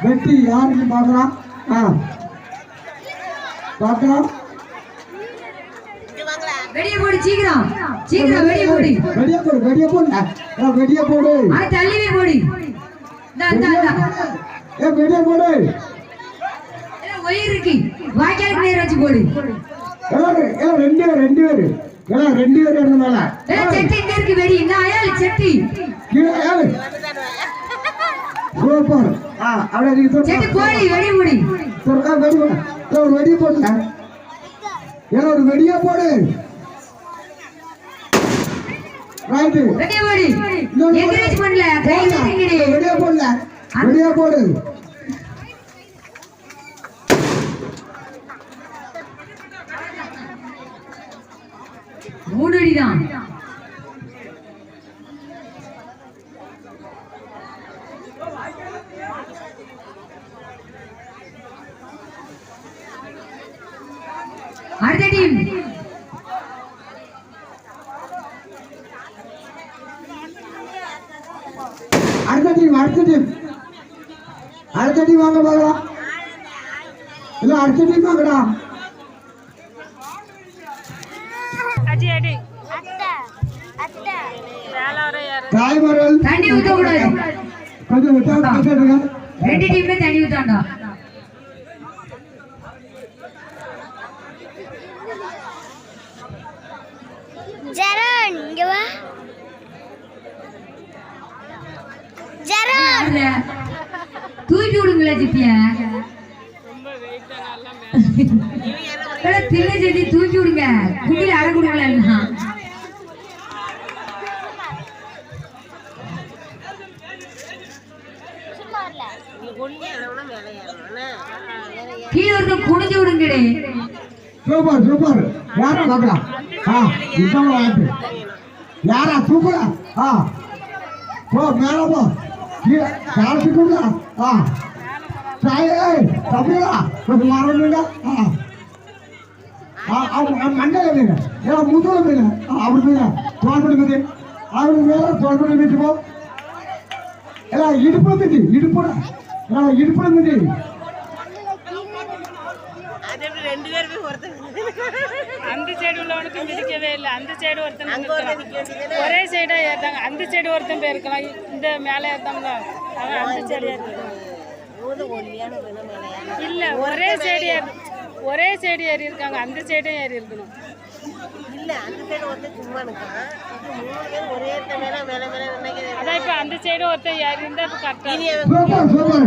வெட்டி யாருக்கு பார்க்கலாம்? பார்க்கலாம். வெடிய போடு சீக்கிரம் சீக்கிரம் வெடிய போடு வெடிய போடு வெடிய போடு வெடிய போடு தள்ளிவே போடு வெடிய போடு ஒயிருக்கு வாய்க்காலுக்கு நேரம் வச்சு போடு ரெண்டு பேர் ரெண்டு பேர் ரெண்டு பேர் இருந்த மேல செட்டி இங்க இருக்கு வெடி இந்த அயால் செட்டி சூப்பர் அப்படியே நீங்க செட்டி போடி வெடி போடி வெடி ஒரு வெடி போடுங்க ஒரு வெடியா போடு ரைட் வெடிய போடி என்கரேஜ் பண்ணல கை தட்டிங்கடி வெடியா போடல வெடியா போடு மூணடி தான் அடுத்த டீம் அடுத்த டீம் வாங்க பார்க்கலாம் இல்ல அடுத்த டீம் வாங்கடா தாய்மார்கள் தண்ணி ஊத்த கூடாது கொஞ்சம் விட்டா ரெண்டு டீம்ல தண்ணி ஊத்தாண்டா ஜரன் இங்க வா ஜரன் தூக்கி விடுங்களா சித்தியா தில்ல செடி தூக்கி விடுங்க குண்டில அட கொடுங்களா கீழே இருக்க குடிஞ்சு விடுங்கடே சூப்பர் சூப்பர் யாரா பார்க்கலாம் இதான் வாய்ப்பு யாரா சூப்பரா போ மேல போ காலத்து கூட தப்பியா கொஞ்சம் மாறணுங்க மண்டல மீன் ஏன் முதுல மீன் அப்படி மீன் தோல்படி மீன் அவரு மேல தோல்படி மீட்டு போ எல்லாம் இடுப்புல மீட்டி இடுப்புல இடுப்புல மீட்டி அந்த சைடு உள்ளவனுக்கு மிதிக்கவே இல்லை அந்த சைடு ஒருத்தன் ஒரே சைடா ஏத்தாங்க அந்த சைடு ஒருத்தன் போயிருக்கலாம் இந்த மேலே ஏத்தாங்களா அவன் அந்த சைடு இல்ல ஒரே சைடு ஏறி இருக்காங்க அந்த சைடும் ஏறி இருக்கணும் இல்ல அந்த சைடு ஒருத்தன் சும்மா நிற்கான் ஒரே மேல மேல மேல அதான் இப்ப அந்த சைடு ஒருத்தன் ஏறி இருந்தா கரெக்டா